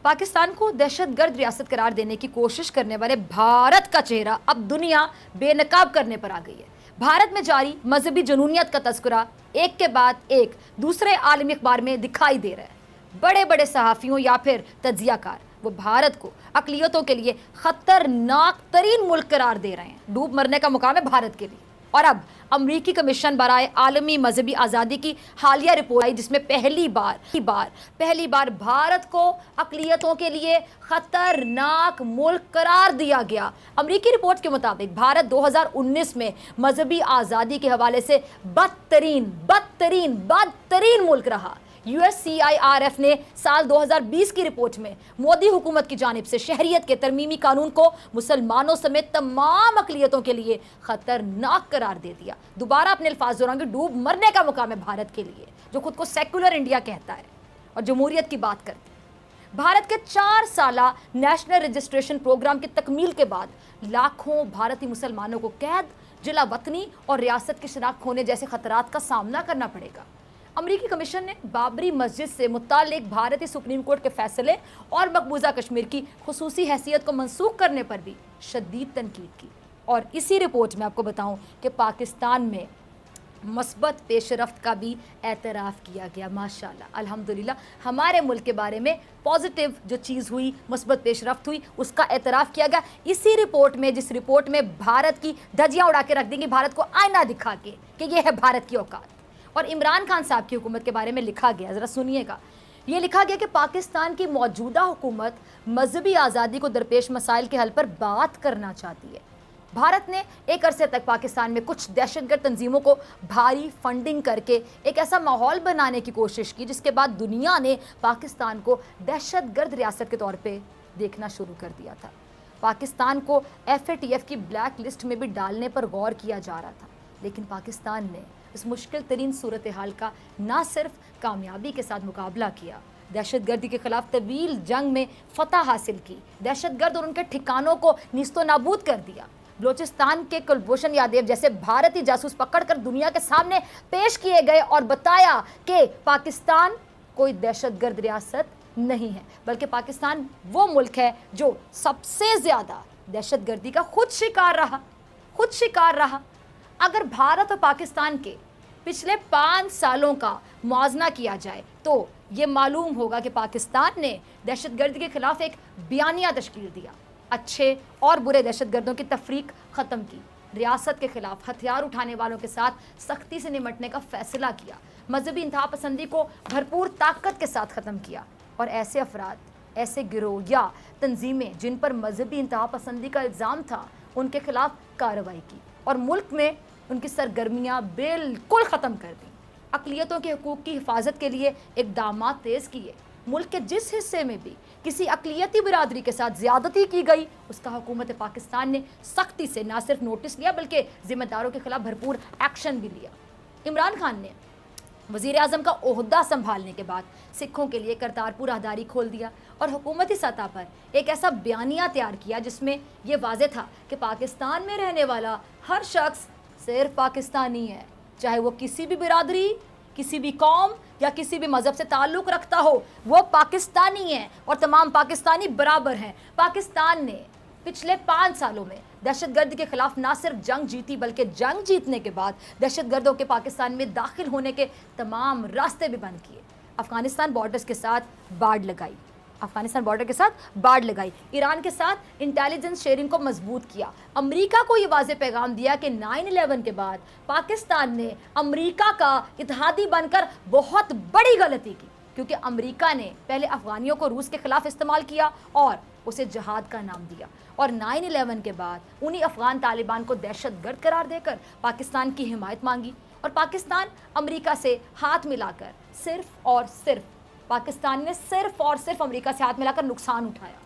पाकिस्तान को दहशतगर्द रियासत करार देने की कोशिश करने वाले भारत का चेहरा अब दुनिया बेनकाब करने पर आ गई है। भारत में जारी मजहबी जुनूनियत का तस्करा एक के बाद एक दूसरे आलमी अखबार में दिखाई दे रहा है। बड़े बड़े सहाफ़ियों या फिर तज्जियाकार वो भारत को अक़लियतों के लिए खतरनाक तरीन मुल्क करार दे रहे हैं। डूब मरने का मुकाम है भारत के लिए। और अब अमरीकी कमीशन बराए आलमी मजहबी आज़ादी की हालिया रिपोर्ट आई, जिसमें पहली बार भारत को अक़लियतों के लिए खतरनाक मुल्क करार दिया गया। अमरीकी रिपोर्ट के मुताबिक भारत 2019 में मजहबी आज़ादी के हवाले से बदतरीन मुल्क रहा। USCIRF ने साल 2020 की रिपोर्ट में मोदी हुकूमत की जानिब से शहरियत के तरमीमी कानून को मुसलमानों समेत तमाम अक़लियतों के लिए खतरनाक करार दे दिया। दोबारा अपने अल्फाज दोहराऊंगी, डूब मरने का मुकाम है भारत के लिए, जो खुद को सेकुलर इंडिया कहता है और जमहूरियत की बात करता है। भारत के 4 साला नेशनल रजिस्ट्रेशन प्रोग्राम की तकमील के बाद लाखों भारतीय मुसलमानों को कैद, जिला वतनी और रियासत की शनाख्त खोने जैसे खतरात का सामना करना पड़ेगा। अमरीकी कमीशन ने बाबरी मस्जिद से मुतालिक भारतीय सुप्रीम कोर्ट के फैसले और मकबूजा कश्मीर की खुसूसी हैसियत को मनसूख करने पर भी शदीद तनकीद की। और इसी रिपोर्ट में आपको बताऊं कि पाकिस्तान में मस्बत पेशरफ्त का भी एतराफ़ किया गया। माशाल्लाह, अल्हम्दुलिल्लाह, हमारे मुल्क के बारे में पॉजिटिव जो चीज़ हुई, मस्बत पेशरफ्त हुई, उसका एतराफ़ किया गया इसी रिपोर्ट में, जिस रिपोर्ट में भारत की धज्जियाँ उड़ा के रख देंगी, भारत को आईना दिखा के कि ये है भारत की औकात। और इमरान खान साहब की हुकूमत के बारे में लिखा गया, ज़रा सुनिएगा। ये लिखा गया कि पाकिस्तान की मौजूदा हुकूमत मजहबी आज़ादी को दरपेश मसाइल के हल पर बात करना चाहती है। भारत ने एक अरसे तक पाकिस्तान में कुछ दहशतगर्द तंजीमों को भारी फंडिंग करके एक ऐसा माहौल बनाने की कोशिश की, जिसके बाद दुनिया ने पाकिस्तान को दहशतगर्द रियासत के तौर पर देखना शुरू कर दिया था। पाकिस्तान को FATF की ब्लैक लिस्ट में भी डालने पर गौर किया जा रहा था, लेकिन पाकिस्तान ने इस मुश्किल तरीन सूरत हाल का ना सिर्फ कामयाबी के साथ मुकाबला किया, दहशतगर्दी के खिलाफ तवील जंग में फतह हासिल की, दहशतगर्द और उनके ठिकानों को नीस्तो नाबूद कर दिया। बलोचिस्तान के कुलभूषण यादव जैसे भारतीय जासूस पकड़कर दुनिया के सामने पेश किए गए और बताया कि पाकिस्तान कोई दहशतगर्द रियासत नहीं है, बल्कि पाकिस्तान वो मुल्क है जो सबसे ज़्यादा दहशतगर्दी का खुद शिकार रहा। अगर भारत और पाकिस्तान के पिछले 5 सालों का मुआवजा किया जाए तो ये मालूम होगा कि पाकिस्तान ने दहशतगर्दी के खिलाफ एक बयानिया तश्कील दिया, अच्छे और बुरे दहशतगर्दों की तफरीक ख़त्म की, रियासत के खिलाफ हथियार उठाने वालों के साथ सख्ती से निमटने का फैसला किया, मजहबी इंतहा पसंदी को भरपूर ताकत के साथ ख़त्म किया और ऐसे अफराद, ऐसे गिरोह या तंजीमें जिन पर मजहबी इंतहा पसंदी का इल्ज़ाम था, उनके खिलाफ कार्रवाई की और मुल्क में उनकी सरगर्मियाँ बिल्कुल ख़त्म कर दी। अक़लियतों के हकूक़ की हिफाजत के लिए इक़दामात तेज़ किए। मुल्क के जिस हिस्से में भी किसी अक़लियती बिरादरी के साथ ज़्यादती की गई, उसका हुकूमत पाकिस्तान ने सख्ती से ना सिर्फ नोटिस लिया बल्कि ज़िम्मेदारों के खिलाफ भरपूर एक्शन भी लिया। इमरान खान ने वज़ीर आज़म का ओहदा संभालने के बाद सिखों के लिए करतारपुर राहदारी खोल दिया और हुकूमती सतह पर एक ऐसा बयानिया तैयार किया जिसमें यह वाज़ेह था कि पाकिस्तान में रहने वाला हर शख्स सिर्फ पाकिस्तानी है, चाहे वो किसी भी बिरादरी, किसी भी कौम या किसी भी मज़हब से ताल्लुक़ रखता हो, वो पाकिस्तानी है और तमाम पाकिस्तानी बराबर हैं। पाकिस्तान ने पिछले 5 सालों में दहशतगर्द के खिलाफ ना सिर्फ जंग जीती बल्कि जंग जीतने के बाद दहशतगर्दों के पाकिस्तान में दाखिल होने के तमाम रास्ते भी बंद किए। अफ़गानिस्तान बॉर्डर के साथ बाड़ लगाई, ईरान के साथ इंटेलिजेंस शेयरिंग को मजबूत किया, अमेरिका को ये वाज़ेह पैगाम दिया कि 9/11 के बाद पाकिस्तान ने अमेरिका का इत्तेहादी बनकर बहुत बड़ी गलती की, क्योंकि अमेरिका ने पहले अफ़गानियों को रूस के खिलाफ इस्तेमाल किया और उसे जहाद का नाम दिया और 9/11 के बाद उन्हीं अफ़गान तालिबान को दहशतगर्द करार देकर पाकिस्तान की हिमायत मांगी और पाकिस्तान अमेरिका से हाथ मिलाकर पाकिस्तान ने सिर्फ और सिर्फ अमेरिका से हाथ मिलाकर नुकसान उठाया।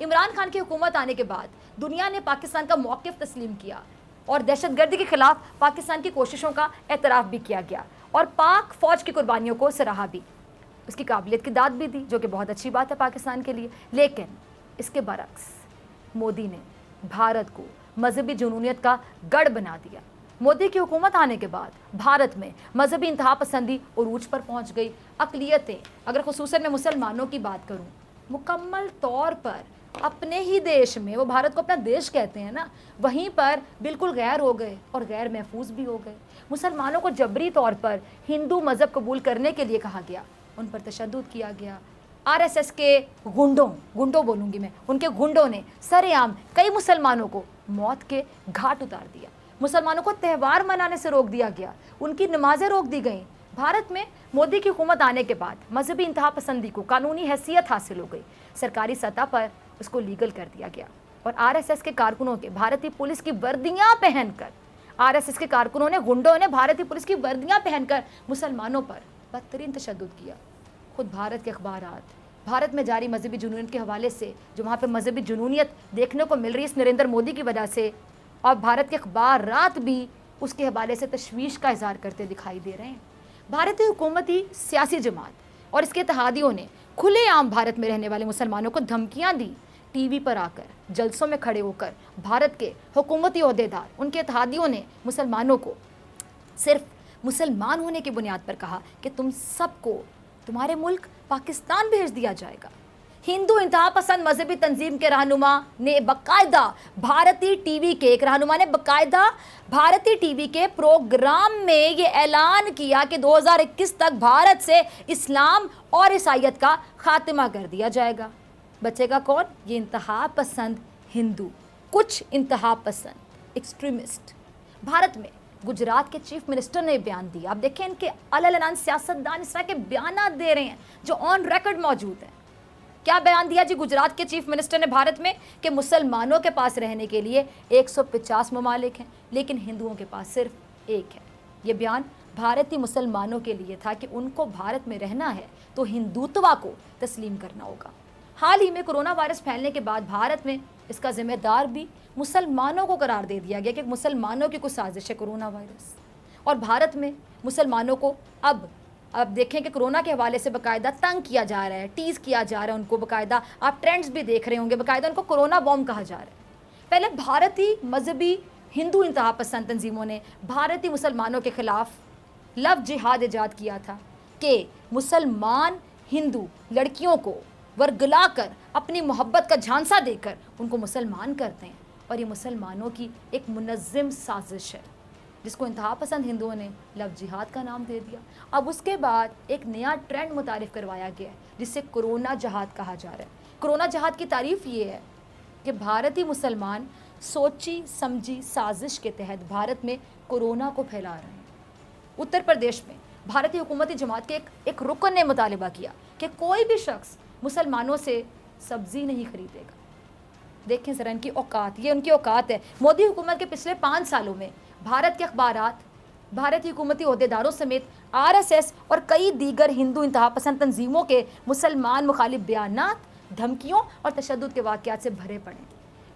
इमरान खान की हुकूमत आने के बाद दुनिया ने पाकिस्तान का मौक़िफ़ तस्लीम किया और दहशतगर्दी के खिलाफ पाकिस्तान की कोशिशों का एतराफ़ भी किया गया और पाक फ़ौज की कुर्बानियों को सराहा भी, उसकी काबिलियत की दाद भी दी, जो कि बहुत अच्छी बात है पाकिस्तान के लिए। लेकिन इसके बरक्स मोदी ने भारत को मजहबी जुनूनियत का गढ़ बना दिया। मोदी की हुकूमत आने के बाद भारत में मजहबी इंतहा पसंदी उरूज पर पहुंच गई। अक़लियतें, अगर खुसूसन में मुसलमानों की बात करूं, मुकम्मल तौर पर अपने ही देश में, वो भारत को अपना देश कहते हैं ना, वहीं पर बिल्कुल गैर हो गए और गैर महफूज भी हो गए। मुसलमानों को जबरी तौर पर हिंदू मज़हब कबूल करने के लिए कहा गया, उन पर तशद्दुद किया गया। आरएसएस के गुंडों बोलूँगी मैं, उनके गुंडों ने सरेआम कई मुसलमानों को मौत के घाट उतार दिया। मुसलमानों को त्यौहार मनाने से रोक दिया गया, उनकी नमाजें रोक दी गईं। भारत में मोदी की हुकूमत आने के बाद मजहबी इंतहा पसंदी को कानूनी हैसियत हासिल हो गई, सरकारी सतह पर उसको लीगल कर दिया गया और आरएसएस के कारकुनों के भारतीय पुलिस की वर्दियां पहनकर, आरएसएस के कारकुनों ने, गुंडों ने भारतीय पुलिस की वर्दियां पहनकर मुसलमानों पर बदतरीन तशद्दुद किया। खुद भारत के अखबारात, भारत में जारी मजहबी जुनूनियत के हवाले से, जो वहाँ पे मजहबी जुनूनियत देखने को मिल रही है इस नरेंद्र मोदी की वजह से, और भारत के अखबारात भी उसके हवाले से तशवीश का इजहार करते दिखाई दे रहे हैं। भारतीय हुकूमती सियासी जमात और इसके इत्तेहादियों ने खुलेआम भारत में रहने वाले मुसलमानों को धमकियां दी। टीवी पर आकर, जलसों में खड़े होकर भारत के हुकूमती ओहदेदार, उनके इत्तेहादियों ने मुसलमानों को सिर्फ मुसलमान होने की बुनियाद पर कहा कि तुम सबको तुम्हारे मुल्क पाकिस्तान भेज दिया जाएगा। हिंदू इंतहा पसंद मजहबी तंजीम के रहनुमा ने बाकायदा भारतीय टीवी के एक रहनुमा ने बाकायदा भारतीय टीवी के प्रोग्राम में ये ऐलान किया कि 2021 तक भारत से इस्लाम और ईसाईयत का खात्मा कर दिया जाएगा। बचेगा कौन? ये इंतहा पसंद हिंदू, कुछ इंतहा पसंद एक्सट्रीमिस्ट। भारत में गुजरात के चीफ मिनिस्टर ने बयान दिया। आप देखें, इनके अलग सियासतदान इस तरह के बयान दे रहे हैं जो ऑन रिकॉर्ड मौजूद हैं। क्या बयान दिया जी गुजरात के चीफ मिनिस्टर ने भारत में कि मुसलमानों के पास रहने के लिए 150 ममालिक हैं, लेकिन हिंदुओं के पास सिर्फ एक है। ये बयान भारतीय मुसलमानों के लिए था कि उनको भारत में रहना है तो हिंदुत्व को तस्लीम करना होगा। हाल ही में कोरोना वायरस फैलने के बाद भारत में इसका जिम्मेदार भी मुसलमानों को करार दे दिया गया कि मुसलमानों की कुछ साजिश है कोरोना वायरस। और भारत में मुसलमानों को अब देखें कि कोरोना के हवाले से बाकायदा तंग किया जा रहा है, टीज़ किया जा रहा है उनको। बाकायदा आप ट्रेंड्स भी देख रहे होंगे, बाकायदा उनको कोरोना बॉम्ब कहा जा रहा है। पहले भारतीय मजहबी हिंदू इंतहा पसंद तंजीमों ने भारतीय मुसलमानों के खिलाफ लव जिहाद ईजाद किया था कि मुसलमान हिंदू लड़कियों को वर्गला कर, अपनी मोहब्बत का झांसा देकर उनको मुसलमान करते हैं। और ये मुसलमानों की एक मुनज़्ज़म साजिश है जिसको इंतहा पसंद हिंदुओं ने लव जिहाद का नाम दे दिया। अब उसके बाद एक नया ट्रेंड मुतारिफ करवाया गया है जिसे कोरोना जहाद कहा जा रहा है। कोरोना जहाद की तारीफ ये है कि भारतीय मुसलमान सोची समझी साजिश के तहत भारत में कोरोना को फैला रहे हैं। उत्तर प्रदेश में भारतीय हुकूमती जमात के एक रुकन ने मुतालिबा किया कि कोई भी शख्स मुसलमानों से सब्जी नहीं खरीदेगा। देखें ज़रा इनकी औकात, ये उनकी औकात है। मोदी हुकूमत के पिछले 5 सालों में भारत के अखबारात, भारतीय हुकूमती ओहदेदारों समेत आरएसएस और कई दीगर हिंदू इंतहा पसंद तंजीमों के मुसलमान मुखालिफ बयानात, धमकियों और तशद्दुद के वाक़यात से भरे पड़े।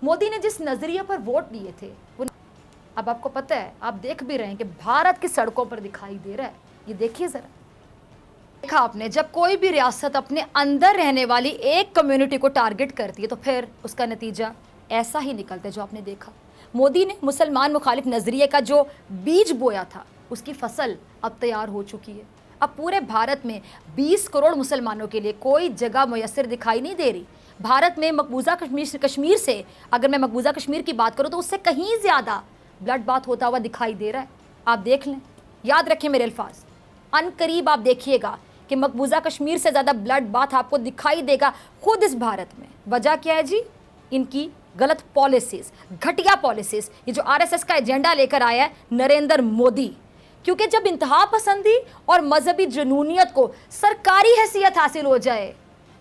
मोदी ने जिस नज़रिए पर वोट दिए थे वो अब आपको पता है, आप देख भी रहे हैं कि भारत की सड़कों पर दिखाई दे रहा है। ये देखिए ज़रा, देखा आपने, जब कोई भी रियासत अपने अंदर रहने वाली एक कम्युनिटी को टारगेट करती है तो फिर उसका नतीजा ऐसा ही निकलता है जो आपने देखा। मोदी ने मुसलमान मुखालिफ नज़रिए का जो बीज बोया था उसकी फसल अब तैयार हो चुकी है। अब पूरे भारत में 20 करोड़ मुसलमानों के लिए कोई जगह मुयस्सर दिखाई नहीं दे रही। भारत में मकबूजा कश्मीर से, अगर मैं मकबूजा कश्मीर की बात करूँ तो उससे कहीं ज़्यादा ब्लड बाथ होता हुआ दिखाई दे रहा है। आप देख लें, याद रखें मेरे अल्फाज, अनकरीब आप देखिएगा कि मकबूजा कश्मीर से ज़्यादा ब्लड बाथ आपको दिखाई देगा खुद इस भारत में। वजह क्या है जी? इनकी गलत पॉलिसीज़, घटिया पॉलिसीज़, ये जो आरएसएस का एजेंडा लेकर आया है नरेंद्र मोदी। क्योंकि जब इंतहा पसंदी और मजहबी जुनूनियत को सरकारी हैसियत हासिल हो जाए,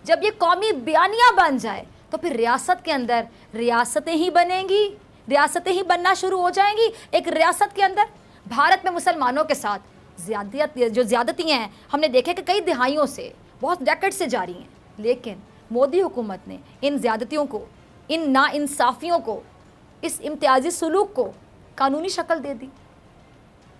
जब ये कौमी बयानिया बन जाए, तो फिर रियासत के अंदर रियासतें ही बनेंगी, रियासतें ही बनना शुरू हो जाएंगी। एक रियासत के अंदर भारत में मुसलमानों के साथ ज़्यादतियाँ हैं, हमने देखे कि कई दिहाइयों से, बहुत डेकेड से जारी हैं। लेकिन मोदी हुकूमत ने इन ज़्यादतियों को, इन नाइंसाफ़ियों को, इस इम्तियाजी सलूक को कानूनी शक्ल दे दी।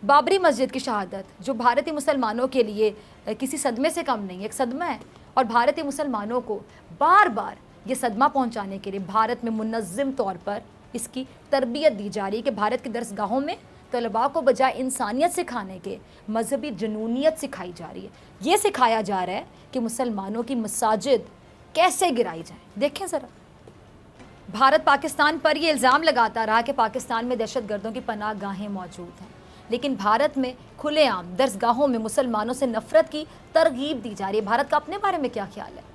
बाबरी मस्जिद की शहादत जो भारतीय मुसलमानों के लिए किसी सदमे से कम नहीं, एक सदमा है। और भारतीय मुसलमानों को बार बार ये सदमा पहुंचाने के लिए भारत में मुनज़्ज़म तौर पर اس کی تربیت دی جا رہی ہے کہ بھارت کے درسگاہوں میں طلباء کو بجائے انسانیت سکھانے کے مذہبی جنونیت سکھائی جا رہی ہے. یہ سکھایا جا رہا ہے کہ مسلمانوں کی مساجد کیسے گرائی جائیں. دیکھیں ذرا, بھارت پاکستان پر یہ الزام لگاتا رہا کہ پاکستان میں دہشت گردوں کی پناہ گاہیں موجود ہیں, لیکن بھارت میں کھلے عام درسگاہوں میں مسلمانوں سے نفرت کی ترغیب دی جا رہی ہے. بھارت کا اپنے بارے میں کیا خیال ہے؟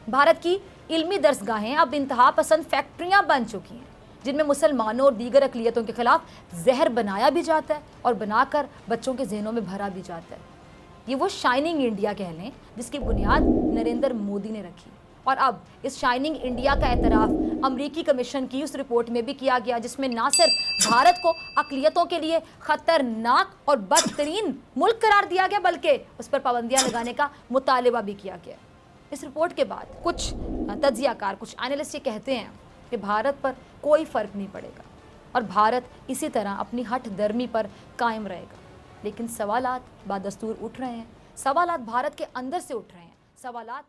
بھارت کی علمی درسگاہیں اب انتہا پسند فیکٹریاں بن چکی ہیں جن میں مسلمانوں اور دیگر اقلیتوں کے خلاف زہر بنایا بھی جاتا ہے اور بنا کر بچوں کے ذہنوں میں بھرا بھی جاتا ہے. یہ وہ شائننگ انڈیا کہہ لیں جس کی بنیاد نریندر مودی نے رکھی, اور اب اس شائننگ انڈیا کا اعتراف امریکی کمیشن کی اس رپورٹ میں بھی کیا گیا جس میں نہ صرف بھارت کو اقلیتوں کے لیے خطرناک اور بدترین ملک قرار دیا گیا بلکہ اس پر پابندیاں لگانے کا مطالبہ بھی کیا گیا. اس رپورٹ کے بعد کچھ تجزیہ کار, کچھ اینالسٹ یہ کہتے ہیں کہ بھارت پر کوئی فرق نہیں پڑے گا اور بھارت اسی طرح اپنی ہٹ درمی پر قائم رہے گا. لیکن سوالات بادستور اٹھ رہے ہیں, سوالات بھارت کے اندر سے اٹھ رہے ہیں, سوالات